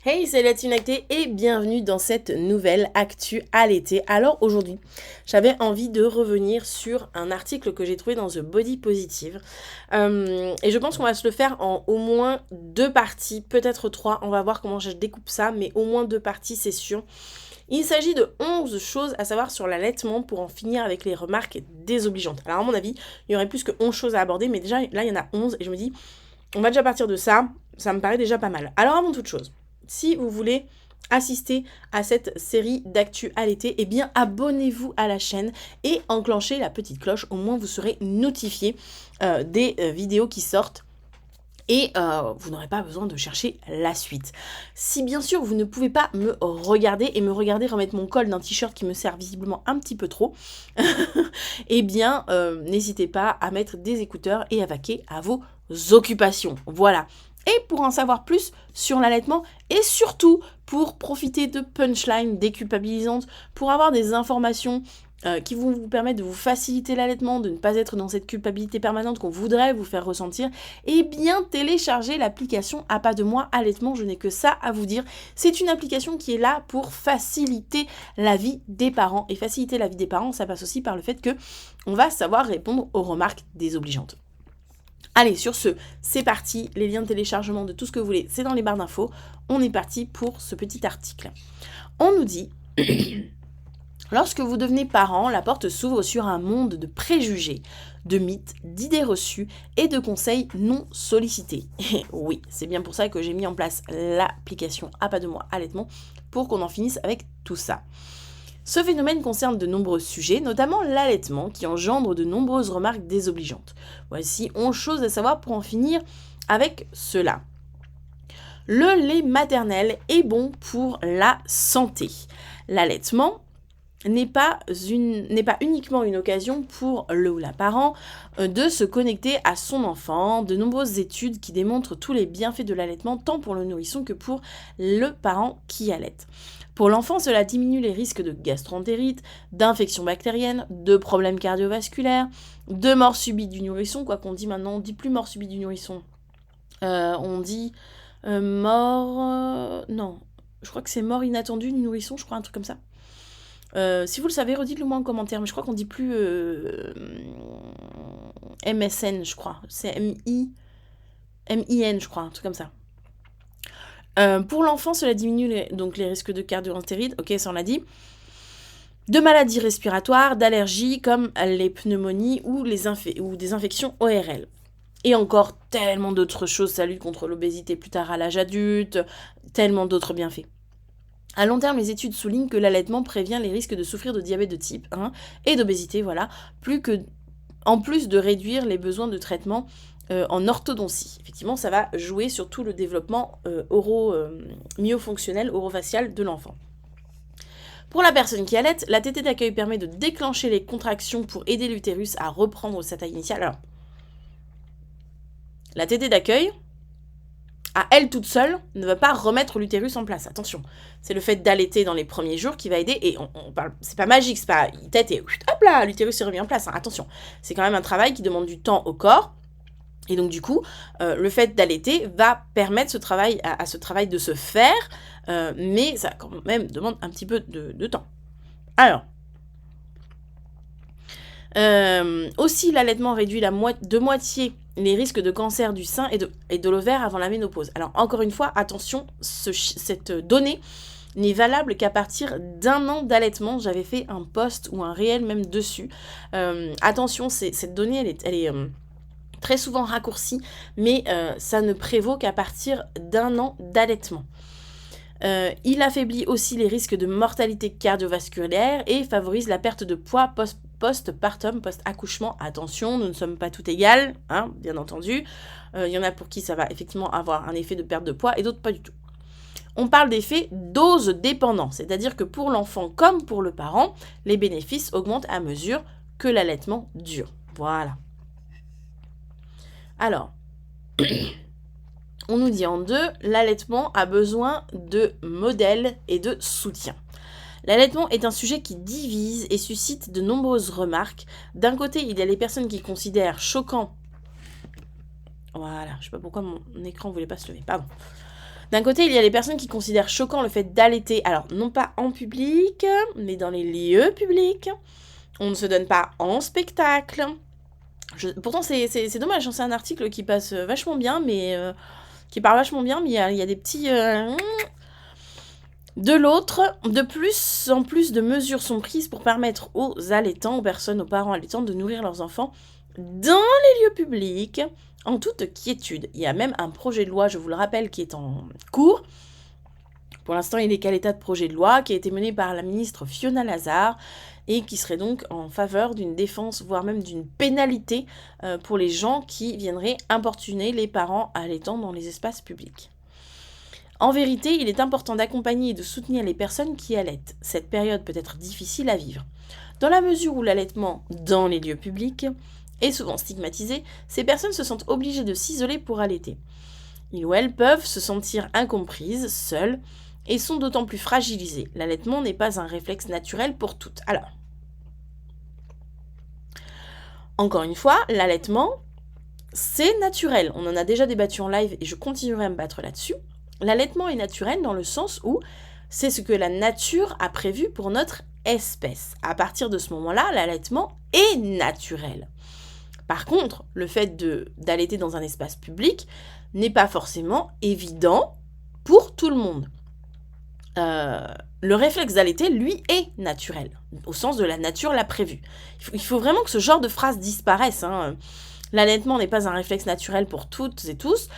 Hey, c'est Latine Acté et bienvenue dans cette nouvelle Actu à l'été. Alors aujourd'hui, j'avais envie de revenir sur un article que j'ai trouvé dans The Body Positive. Et je pense qu'on va se le faire en au moins 2 parties, peut-être 3. On va voir comment je découpe ça, mais au moins 2 parties, c'est sûr. Il s'agit de 11 choses à savoir sur l'allaitement pour en finir avec les remarques désobligeantes. Alors à mon avis, il y aurait plus que 11 choses à aborder, mais déjà là il y en a 11 et je me dis, on va déjà partir de ça, ça me paraît déjà pas mal. Alors avant toute chose, si vous voulez assister à cette série d'actu à l'été, eh bien abonnez-vous à la chaîne et enclenchez la petite cloche, au moins vous serez notifié des vidéos qui sortent. Et vous n'aurez pas besoin de chercher la suite. Si bien sûr vous ne pouvez pas me regarder remettre mon col d'un t-shirt qui me sert visiblement un petit peu trop, eh bien n'hésitez pas à mettre des écouteurs et à vaquer à vos occupations. Voilà. Et pour en savoir plus sur l'allaitement et surtout pour profiter de punchlines déculpabilisantes, pour avoir des informations qui vont vous permettre de vous faciliter l'allaitement, de ne pas être dans cette culpabilité permanente qu'on voudrait vous faire ressentir, eh bien téléchargez l'application À Pas de Moi Allaitement, je n'ai que ça à vous dire. C'est une application qui est là pour faciliter la vie des parents. Et faciliter la vie des parents, ça passe aussi par le fait que on va savoir répondre aux remarques désobligeantes. Allez, sur ce, c'est parti. Les liens de téléchargement de tout ce que vous voulez, c'est dans les barres d'infos. On est parti pour ce petit article. On nous dit... Lorsque vous devenez parent, la porte s'ouvre sur un monde de préjugés, de mythes, d'idées reçues et de conseils non sollicités. Et oui, c'est bien pour ça que j'ai mis en place l'application À Pas de Moi Allaitement, pour qu'on en finisse avec tout ça. Ce phénomène concerne de nombreux sujets, notamment l'allaitement, qui engendre de nombreuses remarques désobligeantes. Voici 11 choses à savoir pour en finir avec cela. Le lait maternel est bon pour la santé. L'allaitement n'est pas uniquement une occasion pour le ou la parent de se connecter à son enfant. De nombreuses études qui démontrent tous les bienfaits de l'allaitement, tant pour le nourrisson que pour le parent qui allaite. Pour l'enfant, cela diminue les risques de gastroentérite, d'infections bactériennes, de problèmes cardiovasculaires, de mort subite du nourrisson. Quoi qu'on dit maintenant, on dit plus mort subite du nourrisson. On dit mort... non, je crois que c'est mort inattendue du nourrisson, je crois, un truc comme ça. Si vous le savez, redites-le moi en commentaire, mais je crois qu'on dit plus MSN, je crois. C'est MIN, je crois, un truc comme ça. Pour l'enfant, cela diminue les risques de cardio-entérite, ok, ça on l'a dit. De maladies respiratoires, d'allergies comme les pneumonies ou des infections ORL. Et encore tellement d'autres choses, ça lutte contre l'obésité plus tard à l'âge adulte, tellement d'autres bienfaits. À long terme, les études soulignent que l'allaitement prévient les risques de souffrir de diabète de type 1 et d'obésité, voilà, en plus de réduire les besoins de traitement en orthodontie. Effectivement, ça va jouer sur tout le développement myofonctionnel, orofacial de l'enfant. Pour la personne qui allaite, la tétée d'accueil permet de déclencher les contractions pour aider l'utérus à reprendre sa taille initiale. Alors, la tétée d'accueil, à elle toute seule, ne va pas remettre l'utérus en place. Attention, c'est le fait d'allaiter dans les premiers jours qui va aider. Et on parle, c'est pas magique, c'est pas il tète et hop là, l'utérus est remis en place. Hein. Attention, c'est quand même un travail qui demande du temps au corps. Et donc du coup, le fait d'allaiter va permettre ce travail de se faire, mais ça quand même demande un petit peu de temps. Alors, aussi l'allaitement réduit de moitié les risques de cancer du sein et de l'ovaire avant la ménopause. Alors encore une fois, attention, cette donnée n'est valable qu'à partir d'1 an d'allaitement. J'avais fait un post ou un réel même dessus. Attention, cette donnée, elle est très souvent raccourcie, mais ça ne prévaut qu'à partir d'1 an d'allaitement. Il affaiblit aussi les risques de mortalité cardiovasculaire et favorise la perte de poids post-partum, post-accouchement. Attention, nous ne sommes pas toutes égales, hein, bien entendu. Il y en a pour qui ça va effectivement avoir un effet de perte de poids et d'autres pas du tout. On parle d'effet dose dépendant, c'est-à-dire que pour l'enfant comme pour le parent, les bénéfices augmentent à mesure que l'allaitement dure. Voilà. Alors... On nous dit en 2, l'allaitement a besoin de modèles et de soutien. L'allaitement est un sujet qui divise et suscite de nombreuses remarques. D'un côté, il y a les personnes qui considèrent choquant... Voilà, je sais pas pourquoi mon écran ne voulait pas se lever, pardon. D'un côté, il y a les personnes qui considèrent choquant le fait d'allaiter, alors non pas en public, mais dans les lieux publics. On ne se donne pas en spectacle. Pourtant, c'est dommage, hein, c'est un article qui passe vachement bien, mais qui parle vachement bien, mais il y a des petits... De l'autre, de plus en plus de mesures sont prises pour permettre aux allaitants, aux personnes, aux parents allaitants de nourrir leurs enfants dans les lieux publics, en toute quiétude. Il y a même un projet de loi, je vous le rappelle, qui est en cours. Pour l'instant, il est qu'à l'état de projet de loi, qui a été mené par la ministre Fiona Lazar, et qui serait donc en faveur d'une défense, voire même d'une pénalité pour les gens qui viendraient importuner les parents allaitants dans les espaces publics. En vérité, il est important d'accompagner et de soutenir les personnes qui allaitent. Cette période peut être difficile à vivre. Dans la mesure où l'allaitement dans les lieux publics est souvent stigmatisé, ces personnes se sentent obligées de s'isoler pour allaiter. Ils ou elles peuvent se sentir incomprises, seules, et sont d'autant plus fragilisées. L'allaitement n'est pas un réflexe naturel pour toutes. Alors, encore une fois, l'allaitement, c'est naturel. On en a déjà débattu en live et je continuerai à me battre là-dessus. L'allaitement est naturel dans le sens où c'est ce que la nature a prévu pour notre espèce. À partir de ce moment-là, l'allaitement est naturel. Par contre, le fait d'allaiter dans un espace public n'est pas forcément évident pour tout le monde. Le réflexe d'allaiter, lui, est naturel, au sens de la nature l'a prévu. Il faut vraiment que ce genre de phrase disparaisse, hein. L'allaitement n'est pas un réflexe naturel pour toutes et tous.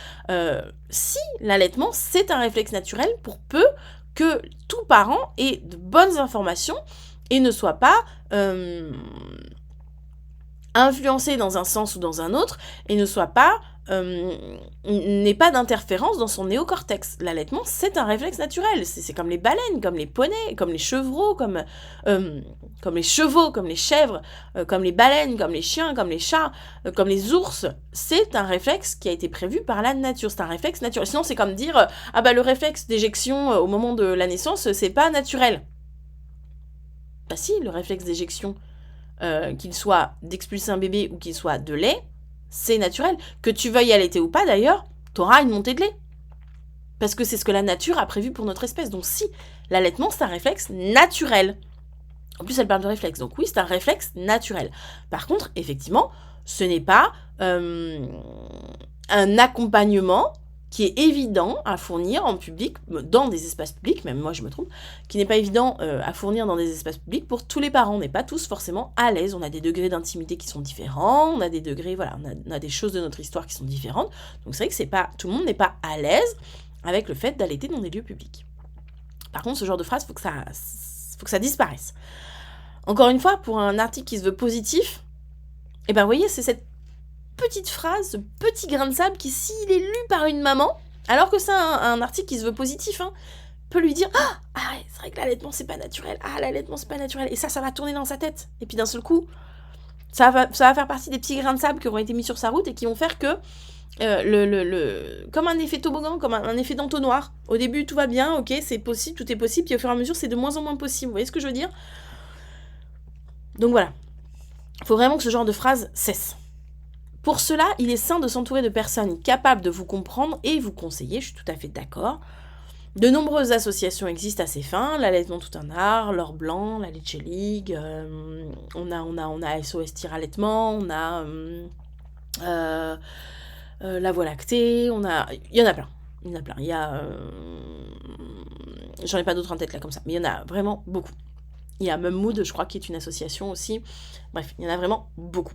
Si l'allaitement, c'est un réflexe naturel pour peu que tout parent ait de bonnes informations et ne soit pas influencé dans un sens ou dans un autre et ne soit pas n'ait pas d'interférence dans son néocortex. L'allaitement, c'est un réflexe naturel. C'est comme les baleines, comme les poneys, comme les chevreaux, comme les chevaux, comme les chèvres, comme les baleines, comme les chiens, comme les chats, comme les ours. C'est un réflexe qui a été prévu par la nature. C'est un réflexe naturel. Sinon, c'est comme dire le réflexe d'éjection au moment de la naissance, c'est pas naturel. Bah si, le réflexe d'éjection, qu'il soit d'expulser un bébé ou qu'il soit de lait, c'est naturel. Que tu veuilles allaiter ou pas, d'ailleurs, tu auras une montée de lait. Parce que c'est ce que la nature a prévu pour notre espèce. Donc si, l'allaitement, c'est un réflexe naturel. En plus, elle parle de réflexe. Donc oui, c'est un réflexe naturel. Par contre, effectivement, ce n'est pas un accompagnement qui est évident à fournir en public, dans des espaces publics, même moi je me trompe, qui n'est pas évident à fournir dans des espaces publics pour tous les parents. On n'est pas tous forcément à l'aise, on a des degrés d'intimité qui sont différents, on a des degrés, voilà, on a des choses de notre histoire qui sont différentes. Donc c'est vrai que c'est pas, tout le monde n'est pas à l'aise avec le fait d'allaiter dans des lieux publics. Par contre, ce genre de phrase, faut que ça disparaisse. Encore une fois, pour un article qui se veut positif, et ben vous voyez, c'est cette petite phrase, ce petit grain de sable qui, s'il est lu par une maman, alors que c'est un article qui se veut positif, hein, peut lui dire ouais, c'est vrai que l'allaitement c'est pas naturel, l'allaitement c'est pas naturel, et ça va tourner dans sa tête, et puis d'un seul coup ça va faire partie des petits grains de sable qui auront été mis sur sa route et qui vont faire que comme un effet toboggan, comme un effet d'entonnoir, au début tout va bien, ok, c'est possible, tout est possible, puis au fur et à mesure c'est de moins en moins possible, vous voyez ce que je veux dire? Donc voilà, il faut vraiment que ce genre de phrase cesse. Pour cela, il est sain de s'entourer de personnes capables de vous comprendre et vous conseiller, je suis tout à fait d'accord. De nombreuses associations existent à ces fins, l'allaitement tout un art, l'or blanc, la Leche League, on a SOS Tir Allaitement, on a la Voie lactée, il y en a plein, j'en ai pas d'autres en tête là comme ça, mais il y en a vraiment beaucoup. Il y a Mum Mood, je crois, qui est une association aussi, bref, il y en a vraiment beaucoup.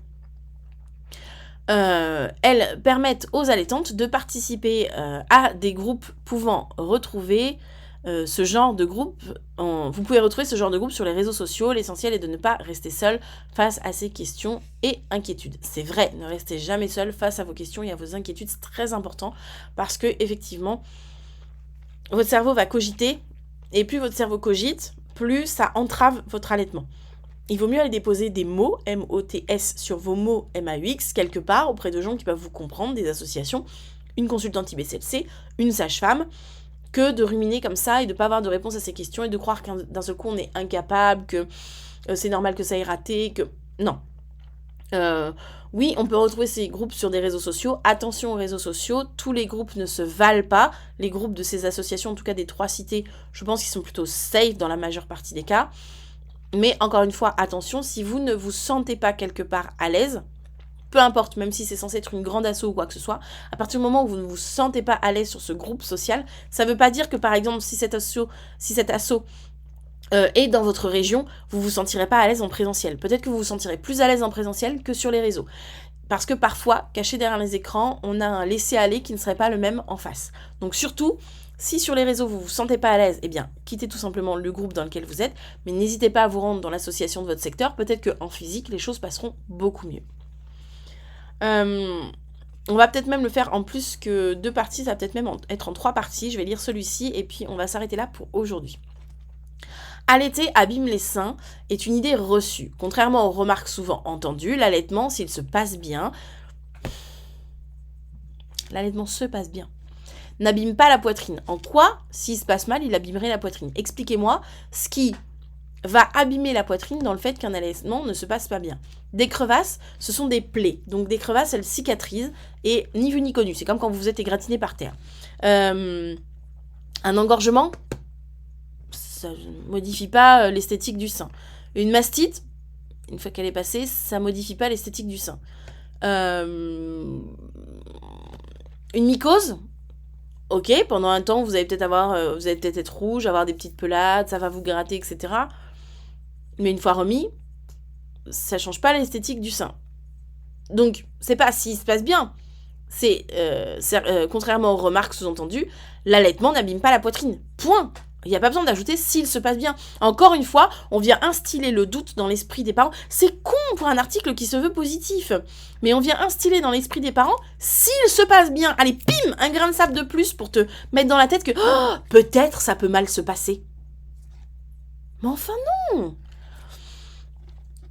Elles permettent aux allaitantes de participer à des groupes pouvant retrouver ce genre de groupe. Vous pouvez retrouver ce genre de groupe sur les réseaux sociaux. L'essentiel est de ne pas rester seul face à ces questions et inquiétudes. C'est vrai, ne restez jamais seul face à vos questions et à vos inquiétudes. C'est très important parce que effectivement, votre cerveau va cogiter et plus votre cerveau cogite, plus ça entrave votre allaitement. Il vaut mieux aller déposer des mots, M-O-T-S, sur vos mots M-A-U-X, quelque part, auprès de gens qui peuvent vous comprendre, des associations, une consultante IBCLC, une sage-femme, que de ruminer comme ça et de ne pas avoir de réponse à ces questions et de croire qu'un seul coup on est incapable, que c'est normal que ça ait raté, que... Non. Oui, on peut retrouver ces groupes sur des réseaux sociaux. Attention aux réseaux sociaux, tous les groupes ne se valent pas. Les groupes de ces associations, en tout cas des 3 cités, je pense qu'ils sont plutôt safe dans la majeure partie des cas. Mais encore une fois, attention, si vous ne vous sentez pas quelque part à l'aise, peu importe, même si c'est censé être une grande asso ou quoi que ce soit, à partir du moment où vous ne vous sentez pas à l'aise sur ce groupe social, ça ne veut pas dire que par exemple, si cet asso et dans votre région, vous vous sentirez pas à l'aise en présentiel. Peut-être que vous vous sentirez plus à l'aise en présentiel que sur les réseaux. Parce que parfois, caché derrière les écrans, on a un laisser-aller qui ne serait pas le même en face. Donc surtout, si sur les réseaux vous vous sentez pas à l'aise, eh bien, quittez tout simplement le groupe dans lequel vous êtes, mais n'hésitez pas à vous rendre dans l'association de votre secteur. Peut-être qu'en physique, les choses passeront beaucoup mieux. On va peut-être même le faire en plus que 2 parties, ça va peut-être même être en 3 parties. Je vais lire celui-ci et puis on va s'arrêter là pour aujourd'hui. Allaiter abîme les seins est une idée reçue. Contrairement aux remarques souvent entendues, l'allaitement, s'il se passe bien, l'allaitement se passe bien, n'abîme pas la poitrine. En quoi, s'il se passe mal, il abîmerait la poitrine? Expliquez-moi ce qui va abîmer la poitrine dans le fait qu'un allaitement ne se passe pas bien. Des crevasses, ce sont des plaies. Donc des crevasses, elles cicatrisent et ni vu ni connu. C'est comme quand vous êtes égratigné par terre. Un engorgement, ça ne modifie pas l'esthétique du sein. Une mastite, une fois qu'elle est passée, ça ne modifie pas l'esthétique du sein. Une mycose, ok, pendant un temps, vous allez peut-être être rouge, avoir des petites pelades, ça va vous gratter, etc. Mais une fois remis, ça change pas l'esthétique du sein. Donc, c'est pas s'il se passe bien. Contrairement aux remarques sous-entendues, l'allaitement n'abîme pas la poitrine. Point. Il n'y a pas besoin d'ajouter s'il se passe bien. Encore une fois, on vient instiller le doute dans l'esprit des parents. C'est con pour un article qui se veut positif. Mais on vient instiller dans l'esprit des parents s'il se passe bien. Allez, pim, un grain de sable de plus pour te mettre dans la tête que peut-être ça peut mal se passer. Mais enfin non.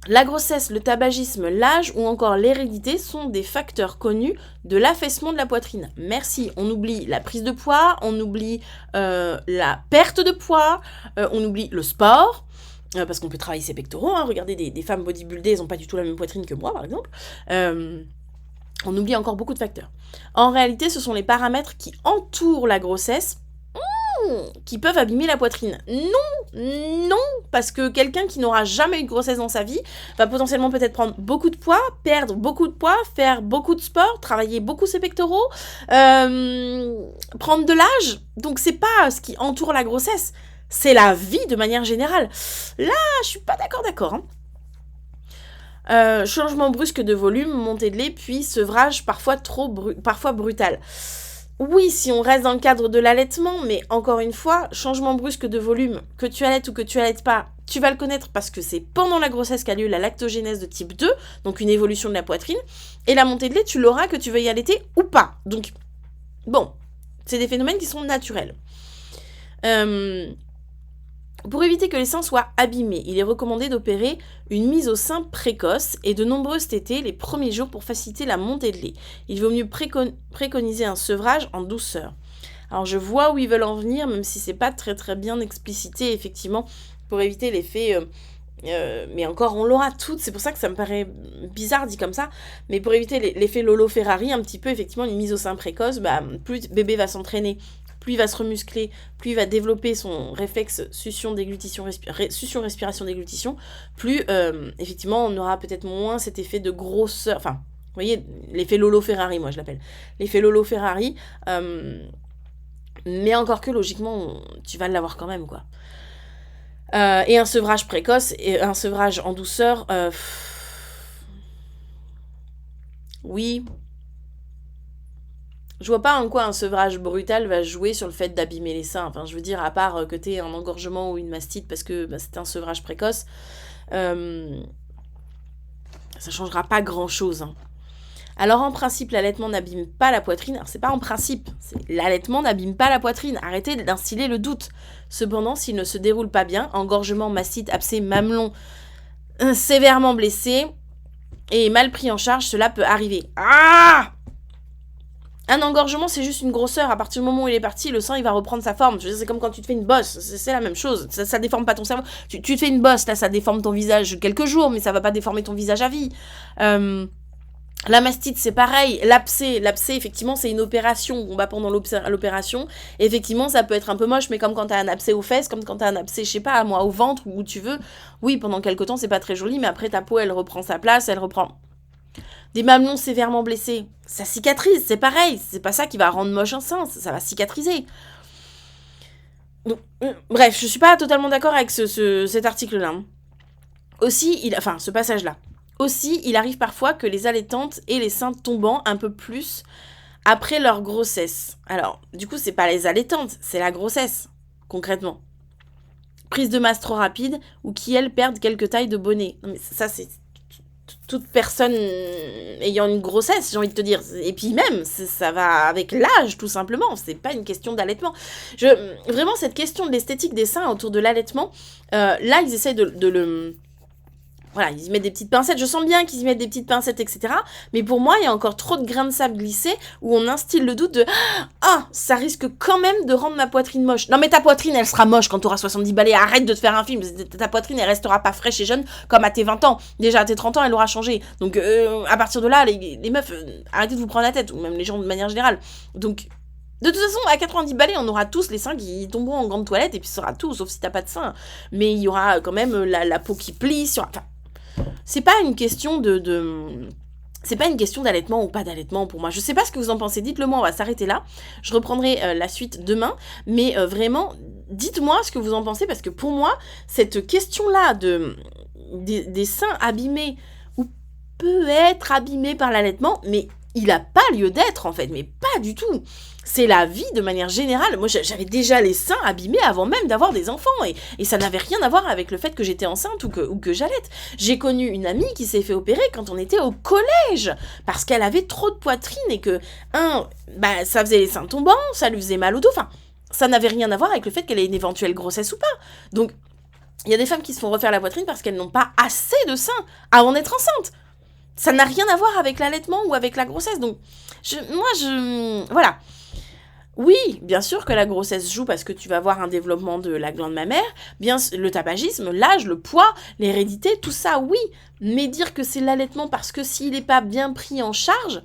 La grossesse, le tabagisme, l'âge ou encore l'hérédité sont des facteurs connus de l'affaissement de la poitrine. Merci, on oublie la prise de poids, on oublie la perte de poids, on oublie le sport, parce qu'on peut travailler ses pectoraux. Regardez des femmes bodybuildées, elles n'ont pas du tout la même poitrine que moi, par exemple. On oublie encore beaucoup de facteurs. En réalité, ce sont les paramètres qui entourent la grossesse qui peuvent abîmer la poitrine. Non, parce que quelqu'un qui n'aura jamais eu de grossesse dans sa vie va potentiellement peut-être prendre beaucoup de poids, perdre beaucoup de poids, faire beaucoup de sport, travailler beaucoup ses pectoraux, prendre de l'âge. Donc c'est pas ce qui entoure la grossesse, c'est la vie de manière générale. Là, je suis pas d'accord. Changement brusque de volume, montée de lait, puis sevrage parfois brutal. Oui, si on reste dans le cadre de l'allaitement, mais encore une fois, changement brusque de volume, que tu allaites ou que tu allaites pas, tu vas le connaître parce que c'est pendant la grossesse qu'a lieu la lactogénèse de type 2, donc une évolution de la poitrine, et la montée de lait, tu l'auras que tu veuilles allaiter ou pas. Donc, bon, c'est des phénomènes qui sont naturels. Pour éviter que les seins soient abîmés, il est recommandé d'opérer une mise au sein précoce et de nombreuses tétées les premiers jours pour faciliter la montée de lait. Il vaut mieux préconiser un sevrage en douceur. Alors je vois où ils veulent en venir, même si c'est pas très très bien explicité, effectivement, pour éviter l'effet... mais encore, on l'aura toutes, c'est pour ça que ça me paraît bizarre dit comme ça, mais pour éviter l'effet Lolo Ferrari, un petit peu, effectivement, une mise au sein précoce, plus bébé va s'entraîner, plus il va se remuscler, plus il va développer son réflexe succion-respiration-déglutition, plus, effectivement, on aura peut-être moins cet effet de grosseur, enfin, vous voyez, l'effet Lolo Ferrari, moi je l'appelle, l'effet Lolo Ferrari, mais encore que, logiquement, tu vas l'avoir quand même, quoi. Et un sevrage précoce, et un sevrage en douceur, oui... Je vois pas en quoi un sevrage brutal va jouer sur le fait d'abîmer les seins. Enfin, je veux dire, à part que t'aies un engorgement ou une mastite parce que c'est un sevrage précoce, ça changera pas grand-chose. Alors, en principe, l'allaitement n'abîme pas la poitrine. Alors, c'est pas en principe. L'allaitement n'abîme pas la poitrine. Arrêtez d'instiller le doute. Cependant, s'il ne se déroule pas bien, engorgement, mastite, abcès, mamelon, sévèrement blessé et mal pris en charge, cela peut arriver. Un engorgement, c'est juste une grosseur. À partir du moment où il est parti, le sein, il va reprendre sa forme. Je veux dire, c'est comme quand tu te fais une bosse. C'est la même chose. Ça déforme pas ton cerveau. Tu te fais une bosse, là, ça déforme ton visage quelques jours, mais ça va pas déformer ton visage à vie. La mastite, c'est pareil. L'abcès, effectivement, c'est une opération. On va pendant l'opération. Effectivement, ça peut être un peu moche, mais comme quand t'as un abcès aux fesses, comme quand t'as un abcès, je sais pas, moi, au ventre, où tu veux. Oui, pendant quelques temps, c'est pas très joli, mais après, ta peau, elle reprend sa place, elle reprend... Des mamelons sévèrement blessés, ça cicatrise, c'est pareil. C'est pas ça qui va rendre moche un sein, ça va cicatriser. Donc, bref, je suis pas totalement d'accord avec cet article-là. Aussi, ce passage-là. Aussi, il arrive parfois que les allaitantes aient les seins tombant un peu plus après leur grossesse. Alors, du coup, c'est pas les allaitantes, c'est la grossesse, concrètement. Prise de masse trop rapide ou qui, elles, perdent quelques tailles de bonnet. Non, mais ça, c'est toute personne ayant une grossesse, j'ai envie de te dire. Et puis même, ça va avec l'âge, tout simplement. C'est pas une question d'allaitement. Vraiment, cette question de l'esthétique des seins autour de l'allaitement, là, ils essaient de le... Voilà, ils y mettent des petites pincettes. Je sens bien qu'ils y mettent des petites pincettes, etc. Mais pour moi, il y a encore trop de grains de sable glissés où on instille le doute de « Ah, ça risque quand même de rendre ma poitrine moche. » Non mais ta poitrine, elle sera moche quand tu auras 70 balais. Arrête de te faire un film. Ta poitrine, elle restera pas fraîche et jeune comme à tes 20 ans. Déjà, à tes 30 ans, elle aura changé. Donc, à partir de là, les meufs, arrêtez de vous prendre la tête. Ou même les gens de manière générale. Donc... De toute façon, à 90 balais, on aura tous les seins qui tomberont en grande toilette et puis ce sera tout, sauf si t'as pas de seins. Mais il y aura quand même la peau qui plie. Enfin, c'est pas une question c'est pas une question d'allaitement ou pas d'allaitement pour moi. Je sais pas ce que vous en pensez. Dites-le moi, on va s'arrêter là. Je reprendrai la suite demain. Mais vraiment, dites-moi ce que vous en pensez parce que pour moi, cette question-là des seins abîmés ou peut être abîmés par l'allaitement, mais il a pas lieu d'être en fait, mais pas du tout. C'est la vie de manière générale. Moi, j'avais déjà les seins abîmés avant même d'avoir des enfants. Et ça n'avait rien à voir avec le fait que j'étais enceinte ou que j'allaite. J'ai connu une amie qui s'est fait opérer quand on était au collège. Parce qu'elle avait trop de poitrine et que, ça faisait les seins tombants, ça lui faisait mal au dos. Enfin, ça n'avait rien à voir avec le fait qu'elle ait une éventuelle grossesse ou pas. Donc, il y a des femmes qui se font refaire la poitrine parce qu'elles n'ont pas assez de seins avant d'être enceintes. Ça n'a rien à voir avec l'allaitement ou avec la grossesse. Donc, voilà. Oui, bien sûr que la grossesse joue parce que tu vas avoir un développement de la glande mammaire, bien le tabagisme, l'âge, le poids, l'hérédité, tout ça, oui. Mais dire que c'est l'allaitement parce que s'il n'est pas bien pris en charge,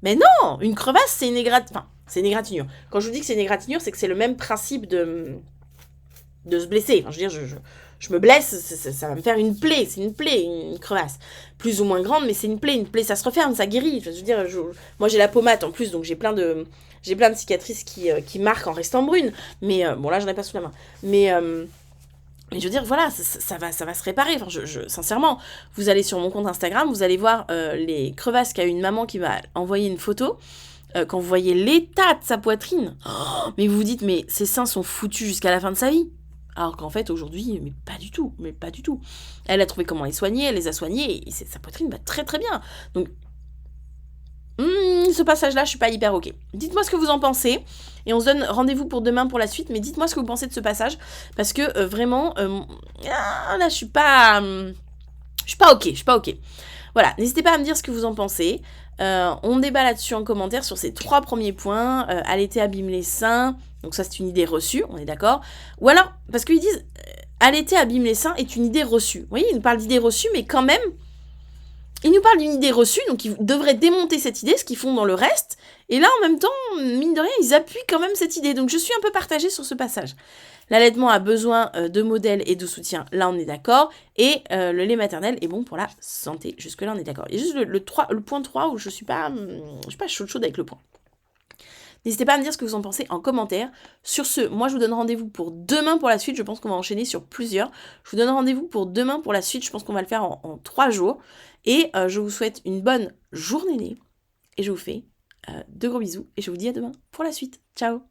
mais non, une crevasse, c'est une égratignure. Quand je vous dis que c'est une égratignure, c'est que c'est le même principe de se blesser. Enfin, je veux dire, je me blesse, ça va me faire une plaie. C'est une plaie, une crevasse. Plus ou moins grande, mais c'est une plaie. Une plaie, ça se referme, ça guérit. Je veux dire, moi j'ai la pommade en plus, donc j'ai plein de cicatrices qui marquent en restant brune. Mais bon, là, j'en ai pas sous la main. Mais je veux dire, voilà, ça va se réparer. Enfin, sincèrement, vous allez sur mon compte Instagram, vous allez voir les crevasses qu'a eu une maman qui m'a envoyé une photo. Quand vous voyez l'état de sa poitrine, mais vous vous dites, mais ses seins sont foutus jusqu'à la fin de sa vie. Alors qu'en fait, aujourd'hui, mais pas du tout. Elle a trouvé comment les soigner, elle les a soignés, et sa poitrine va très très bien. Donc, ce passage-là, je suis pas hyper ok. Dites-moi ce que vous en pensez, et on se donne rendez-vous pour demain pour la suite, mais dites-moi ce que vous pensez de ce passage, parce que vraiment, là, je suis pas ok. Voilà, n'hésitez pas à me dire ce que vous en pensez. On débat là-dessus en commentaire sur ces 3 premiers points. Allaiter abîme les seins. Donc ça, c'est une idée reçue, on est d'accord. Ou alors, parce qu'ils disent allaiter abîme les seins est une idée reçue. Vous voyez, ils nous parlent d'idée reçue, mais quand même, ils nous parlent d'une idée reçue, donc ils devraient démonter cette idée, ce qu'ils font dans le reste. Et là, en même temps, mine de rien, ils appuient quand même cette idée. Donc je suis un peu partagée sur ce passage. L'allaitement a besoin de modèles et de soutien, là on est d'accord. Et le lait maternel est bon pour la santé. Jusque-là, on est d'accord. Il y a juste le point 3 où je suis pas chaude avec le point. N'hésitez pas à me dire ce que vous en pensez en commentaire. Sur ce, moi je vous donne rendez-vous pour demain pour la suite. Je pense qu'on va enchaîner sur plusieurs. Je vous donne rendez-vous pour demain pour la suite. Je pense qu'on va le faire en 3 jours. Et je vous souhaite une bonne journée. Et je vous fais de gros bisous. Et je vous dis à demain pour la suite. Ciao!